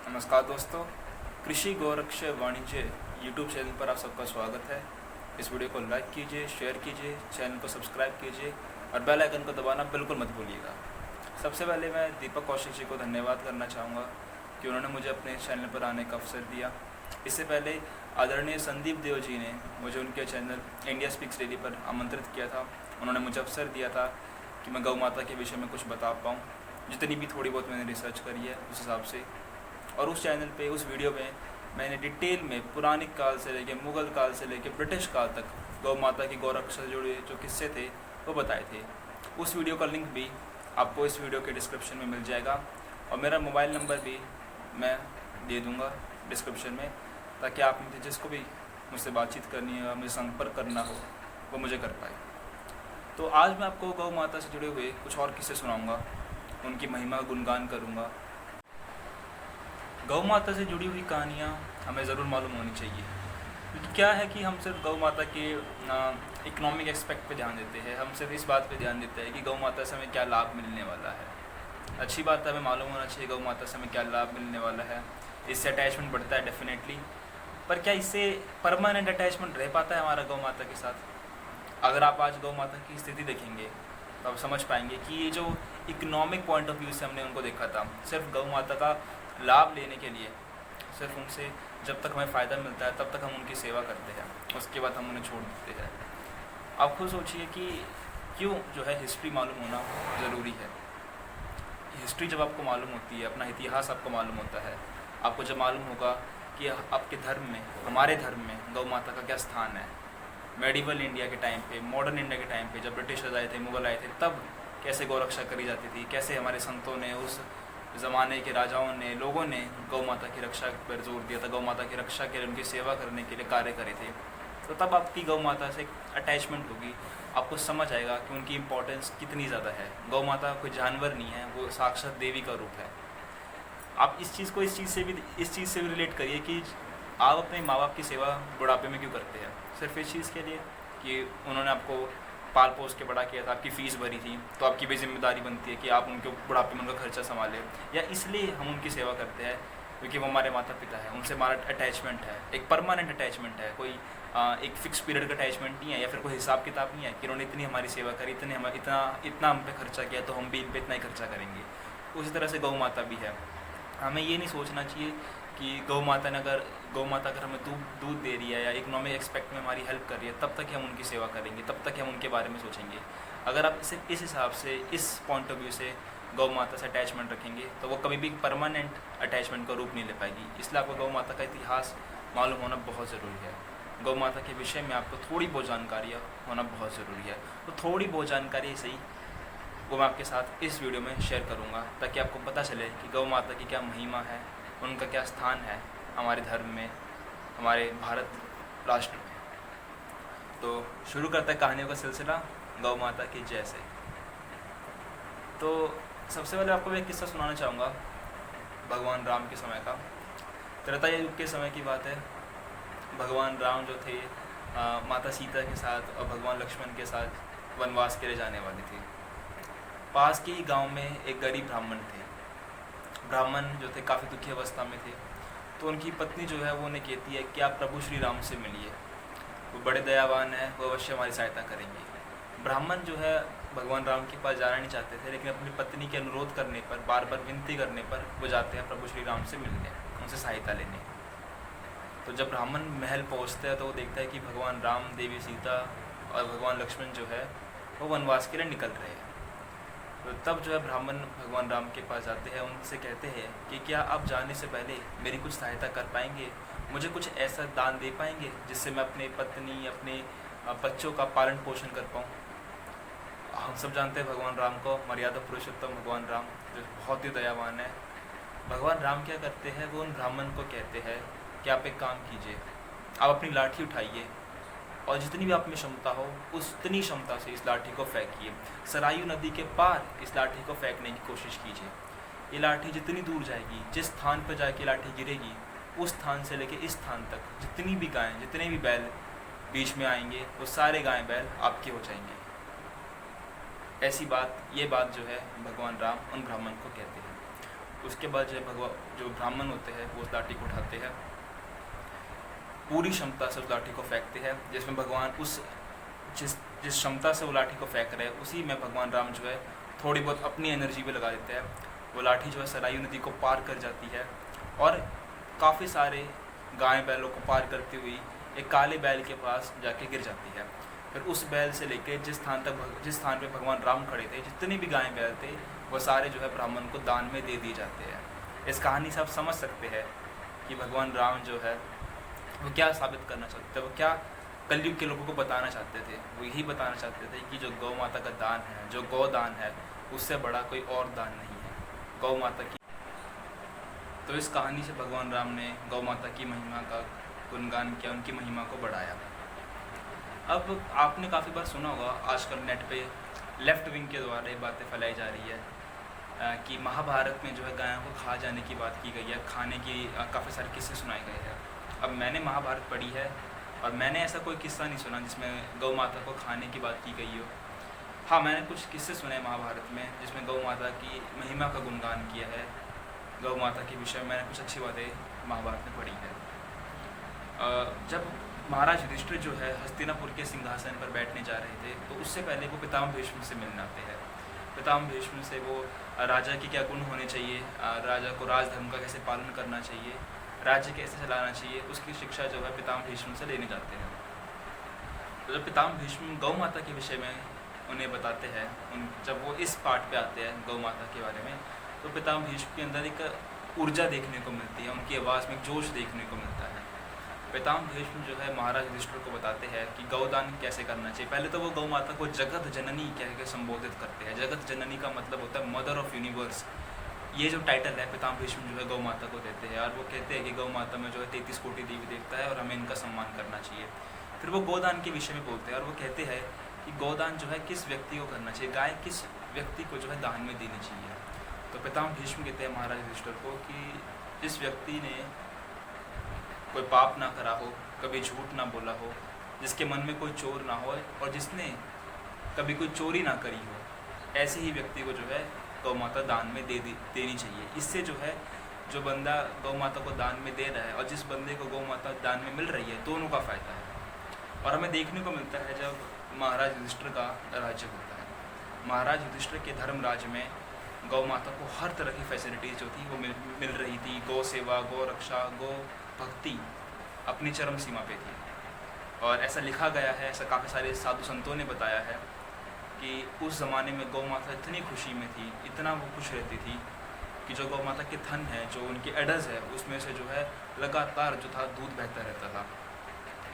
नमस्कार दोस्तों, कृषि गौरक्ष वाणिज्य यूट्यूब चैनल पर आप सबका स्वागत है। इस वीडियो को लाइक कीजिए, शेयर कीजिए, चैनल को सब्सक्राइब कीजिए और बेल आइकन को दबाना बिल्कुल मत भूलिएगा। सबसे पहले मैं दीपक कौशिक जी को धन्यवाद करना चाहूँगा कि उन्होंने मुझे अपने चैनल पर आने का अवसर दिया। इससे पहले आदरणीय संदीप देव जी ने मुझे उनके चैनल इंडिया स्पीक्स डेली पर आमंत्रित किया था। उन्होंने मुझे अवसर दिया था कि मैं गौ माता के विषय में कुछ बता पाऊँ, जितनी भी थोड़ी बहुत मैंने रिसर्च करी है उस हिसाब से। और उस चैनल पे, उस वीडियो में मैंने डिटेल में पुरानिक काल से लेके मुग़ल काल से लेके ब्रिटिश काल तक गौ माता की गौरक्षा से जुड़े जो किस्से थे वो बताए थे। उस वीडियो का लिंक भी आपको इस वीडियो के डिस्क्रिप्शन में मिल जाएगा और मेरा मोबाइल नंबर भी मैं दे दूँगा डिस्क्रिप्शन में, ताकि आप में जिसको भी मुझसे बातचीत करनी है, मुझे संपर्क करना हो, वो मुझे कर पाए। तो आज मैं आपको गौ माता से जुड़े हुए कुछ और किस्से सुनाऊँगा, उनकी महिमा का गुणगान करूँगा। गौ माता से जुड़ी हुई कहानियाँ हमें ज़रूर मालूम होनी चाहिए, क्योंकि क्या है कि हम सिर्फ गौ माता के इकोनॉमिक एस्पेक्ट पे ध्यान देते हैं। हम सिर्फ इस बात पे ध्यान देते हैं कि गौ माता से हमें क्या लाभ मिलने वाला है। अच्छी बात है, हमें मालूम होना चाहिए गौ माता से हमें क्या लाभ मिलने वाला है, इससे अटैचमेंट बढ़ता है डेफिनेटली। पर क्या इससे परमानेंट अटैचमेंट रह पाता है हमारा गौ माता के साथ? अगर आप आज गौ माता की स्थिति देखेंगे तो आप समझ पाएंगे कि ये जो इकोनॉमिक पॉइंट ऑफ व्यू से हमने उनको देखा था, सिर्फ गौ माता का लाभ लेने के लिए, सिर्फ उनसे जब तक हमें फ़ायदा मिलता है तब तक हम उनकी सेवा करते हैं, उसके बाद हम उन्हें छोड़ देते हैं। आप खुद सोचिए कि क्यों जो है हिस्ट्री मालूम होना ज़रूरी है। हिस्ट्री जब आपको मालूम होती है, अपना इतिहास आपको मालूम होता है, आपको जब मालूम होगा कि आपके धर्म में, हमारे धर्म में गौ माता का क्या स्थान है। मेडिवल इंडिया के टाइम पे, मॉडर्न इंडिया के टाइम पे, जब ब्रिटिशर्स आए थे, मुग़ल आए थे, तब कैसे गौ रक्षा करी जाती थी, कैसे हमारे संतों ने, उस ज़माने के राजाओं ने, लोगों ने गौ माता की रक्षा पर जोर दिया था, गौ माता की रक्षा के लिए, उनकी सेवा करने के लिए कार्य करे थे। तो तब आपकी गौ माता से अटैचमेंट होगी, आपको समझ आएगा कि उनकी इम्पोर्टेंस कितनी ज़्यादा है। गौ माता कोई जानवर नहीं है, वो साक्षात देवी का रूप है। आप इस चीज़ से भी रिलेट करिए कि आप अपने माँ बाप की सेवा बुढ़ापे में क्यों करते हैं? सिर्फ इस चीज़ के लिए कि उन्होंने आपको पाल पोस के बड़ा किया था, आपकी फ़ीस भरी थी, तो आपकी भी जिम्मेदारी बनती है कि आप उनके बुढ़ापे में उनका खर्चा संभालें। या इसलिए हम उनकी सेवा करते हैं क्योंकि वो हमारे माता पिता हैं, उनसे हमारा अटैचमेंट है, एक परमानेंट अटैचमेंट है, कोई एक फ़िक्स पीरियड का अटैचमेंट नहीं है, या फिर कोई हिसाब किताब नहीं है कि उन्होंने इतनी हमारी सेवा करी, इतना हम पे खर्चा किया तो हम भी इन पर इतना ही खर्चा करेंगे। उसी तरह से गौ माता भी है। हमें ये नहीं सोचना चाहिए कि गौ माता अगर हमें दूध दे रही है या इकोनॉमिक एक्सपेक्ट में हमारी हेल्प कर रही है, तब तक ही हम उनकी सेवा करेंगे, तब तक ही हम उनके बारे में सोचेंगे। अगर आप सिर्फ इस हिसाब से, इस पॉइंट ऑफ व्यू से गौ माता से अटैचमेंट रखेंगे तो वो कभी भी परमानेंट अटैचमेंट का रूप नहीं ले पाएगी। इसलिए आपको गौ माता का इतिहास मालूम होना बहुत ज़रूरी है। गौ माता के विषय में आपको थोड़ी बहुत जानकारी होना बहुत ज़रूरी है। तो थोड़ी बहुत जानकारी सही वो मैं आपके साथ इस वीडियो में शेयर करूंगा, ताकि आपको पता चले कि गौ माता की क्या महिमा है, उनका क्या स्थान है हमारे धर्म में, हमारे भारत राष्ट्र में। तो शुरू करते हैं कहानियों का सिलसिला गौ माता की जय से। तो सबसे पहले आपको मैं एक किस्सा सुनाना चाहूँगा भगवान राम के समय का। त्रेता युग के समय की बात है। भगवान राम जो थे माता सीता के साथ और भगवान लक्ष्मण के साथ वनवास के लिए जाने वाले थे। पास के ही गांव में एक गरीब ब्राह्मण थे। ब्राह्मण जो थे काफ़ी दुखी अवस्था में थे, तो उनकी पत्नी जो है वो उन्हें कहती है कि आप प्रभु श्री राम से मिलिए, वो बड़े दयावान हैं, वो अवश्य हमारी सहायता करेंगे। ब्राह्मण जो है भगवान राम के पास जाना नहीं चाहते थे, लेकिन अपनी पत्नी के अनुरोध करने पर, बार बार विनती करने पर वो जाते हैं प्रभु श्री राम से मिलने, उनसे सहायता लेने। तो जब ब्राह्मण महल पहुँचते हैं तो वो देखता है कि भगवान राम, देवी सीता और भगवान लक्ष्मण जो है वो वनवास के लिए निकल रहे हैं। तो तब जो है ब्राह्मण भगवान राम के पास जाते हैं, उनसे कहते हैं कि क्या आप जाने से पहले मेरी कुछ सहायता कर पाएंगे, मुझे कुछ ऐसा दान दे पाएंगे जिससे मैं अपने पत्नी, अपने बच्चों का पालन पोषण कर पाऊँ। हम सब जानते हैं भगवान राम को, मर्यादा पुरुषोत्तम भगवान राम जो बहुत ही दयावान है। भगवान राम क्या करते हैं, वो उन ब्राह्मण को कहते हैं कि आप एक काम कीजिए, आप अपनी लाठी उठाइए और जितनी भी आप में क्षमता हो उतनी क्षमता से इस लाठी को फेंकिए। सरायू नदी के पार इस लाठी को फेंकने की कोशिश कीजिए। ये लाठी जितनी दूर जाएगी, जिस स्थान पर जाके लाठी गिरेगी, उस स्थान से लेके इस स्थान तक जितनी भी गायें, जितने भी बैल बीच में आएंगे, वो सारे गायें बैल आपके हो जाएंगे। ये बात जो है भगवान राम उन ब्राह्मण को कहते हैं। उसके बाद जो ब्राह्मण होते हैं वो उस लाठी को उठाते हैं, पूरी क्षमता से उस लाठी को फेंकते हैं, जिसमें भगवान जिस क्षमता से वो लाठी को फेंक रहे हैं उसी में भगवान राम जो है थोड़ी बहुत अपनी एनर्जी भी लगा देते हैं। वो लाठी जो है सरयू नदी को पार कर जाती है और काफ़ी सारे गाय बैलों को पार करती हुई एक काले बैल के पास जाके गिर जाती है। फिर उस बैल से लेके जिस स्थान पे भगवान राम खड़े थे, जितने भी गाय बैल थे वो सारे जो है ब्राह्मण को दान में दे दिए जाते हैं। इस कहानी से आप समझ सकते हैं कि भगवान राम जो है वो क्या साबित करना चाहते थे, वो क्या कलयुग के लोगों को बताना चाहते थे। वो यही बताना चाहते थे कि जो गौ माता का दान है, जो गौदान है, उससे बड़ा कोई और दान नहीं है गौ माता की। तो इस कहानी से भगवान राम ने गौ माता की महिमा का गुणगान किया, उनकी महिमा को बढ़ाया। अब आपने काफ़ी बार सुना होगा आजकल नेट पे लेफ़्ट विंग के द्वारा ये बातें फैलाई जा रही है कि महाभारत में जो है गायों को खा जाने की बात की गई है, खाने की काफ़ी सारे किस्से सुनाए गए हैं। अब मैंने महाभारत पढ़ी है और मैंने ऐसा कोई किस्सा नहीं सुना जिसमें गौ माता को खाने की बात की गई हो। हाँ, मैंने कुछ किस्से सुने महाभारत में जिसमें गौ माता की महिमा का गुणगान किया है। गौ माता के विषय में मैंने कुछ अच्छी बातें महाभारत में पढ़ी है। जब महाराज युधिष्ठिर जो है हस्तिनापुर के सिंहासन पर बैठने जा रहे थे तो उससे पहले वो पितामह भीष्म से मिलने आते हैं। पितामह भीष्म से वो राजा के क्या गुण होने चाहिए, राजा को राजधर्म का कैसे पालन करना चाहिए, राज्य कैसे चलाना चाहिए, उसकी शिक्षा जो है पितामह भीष्म से लेने जाते हैं। तो जब पितामह भीष्म गौ माता के विषय में उन्हें बताते हैं, जब वो इस पार्ट पे आते हैं गौ माता के बारे में, तो पितामह भीष्म के अंदर एक ऊर्जा देखने को मिलती है, उनकी आवाज़ में एक जोश देखने को मिलता है। पितामह भीष्म जो है महाराज युधिष्ठिर को बताते हैं कि गौदान कैसे करना चाहिए। पहले तो वो गौ माता को जगत जननी कह के संबोधित करते हैं। जगत जननी का मतलब होता है मदर ऑफ यूनिवर्स। ये जो टाइटल है पितामह भीष्म जो है गौ माता को देते हैं और वो कहते हैं कि गौ माता में जो है 33 कोटि देवी देवता है और हमें इनका सम्मान करना चाहिए। फिर वो गोदान के विषय में बोलते हैं और वो कहते हैं कि गोदान जो है किस व्यक्ति को करना चाहिए, गाय किस व्यक्ति को जो है दान में देनी चाहिए। तो पितामह भीष्म कहते हैं महाराज युधिष्ठिर को कि जिस व्यक्ति ने कोई पाप ना करा हो, कभी झूठ ना बोला हो, जिसके मन में कोई चोर ना हो और जिसने कभी कोई चोरी ना करी हो, ऐसे ही व्यक्ति को जो है गौ माता दान में देनी चाहिए। इससे जो है जो बंदा गौ माता को दान में दे रहा है और जिस बंदे को गौ माता दान में मिल रही है, दोनों का फ़ायदा है। और हमें देखने को मिलता है जब महाराज युधिष्ठिर का राज्य होता है, महाराज युधिष्ठिर के धर्म राज्य में गौ माता को हर तरह की फैसिलिटीज़ जो थी वो मिल रही थी। गौ सेवा, गौ रक्षा, गौ भक्ति अपनी चरम सीमा पे थी। और ऐसा लिखा गया है, ऐसा काफ़ी सारे साधु संतों ने बताया है कि उस ज़माने में गौ माता इतनी खुशी में थी, इतना वो खुश रहती थी कि जो गौ माता के थन है, जो उनके एडल्स है, उसमें से जो है लगातार जो था दूध बहता रहता था।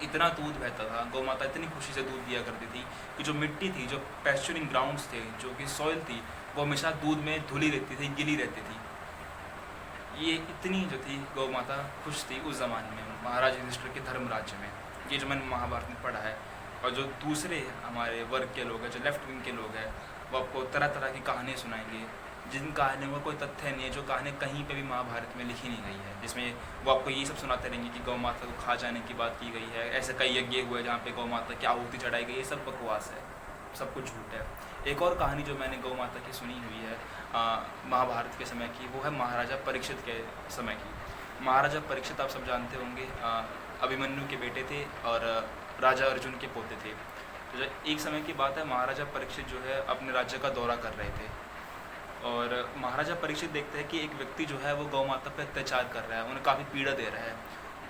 इतना दूध बहता था, गौ माता इतनी खुशी से दूध दिया करती थी कि जो मिट्टी थी, जो पैस्चरिंग ग्राउंड्स थे, जो कि सॉइल थी, वो हमेशा दूध में धुली रहती थी, गिली रहती थी। ये इतनी जो थी गौ माता खुश थी उस ज़माने में महाराज युधिष्ठिर के धर्म राज्य में। ये जो मैंने महाभारत में पढ़ा है। और जो दूसरे हमारे वर्ग के लोग हैं, जो लेफ़्ट विंग के लोग हैं, वो आपको तरह तरह की कहानियाँ सुनाएंगे जिन कहानियों में कोई तथ्य नहीं है, जो कहानियाँ कहीं पे भी महाभारत में लिखी नहीं गई है, जिसमें वो आपको ये सब सुनाते रहेंगे कि गौ माता को खा जाने की बात की गई है, ऐसे कई यज्ञ हुए जहाँ पे गौ माता की आहुति चढ़ाई गई। ये सब बकवास है, सब कुछ झूठ है। एक और कहानी जो मैंने गौ माता की सुनी हुई है महाभारत के समय की, वो है महाराजा परीक्षित के समय की। महाराजा परीक्षित आप सब जानते होंगे, अभिमन्यु के बेटे थे और राजा अर्जुन के पोते थे। तो एक समय की बात है, महाराजा परीक्षित जो है अपने राज्य का दौरा कर रहे थे और महाराजा परीक्षित देखते हैं कि एक व्यक्ति जो है वो गौ माता पर अत्याचार कर रहा है, उन्हें काफ़ी पीड़ा दे रहा है।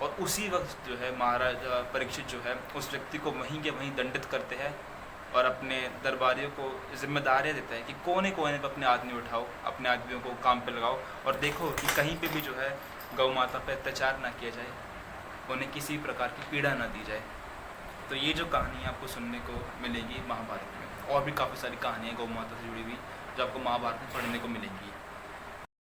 और उसी वक्त जो है महाराजा परीक्षित जो है उस व्यक्ति को वहीं के वहीं दंडित करते हैं और अपने दरबारियों को जिम्मेदारियाँ देता है कि कोने कोने पर अपने आदमी उठाओ, अपने आदमियों को काम पे लगाओ और देखो कि कहीं पे भी जो है गौ माता पर अत्याचार ना किया जाए, उन्हें किसी प्रकार की पीड़ा ना दी जाए। तो ये जो कहानी आपको सुनने को मिलेगी महाभारत में, और भी काफ़ी सारी कहानियाँ गौ माता से जुड़ी हुई जो आपको महाभारत में पढ़ने को मिलेंगी।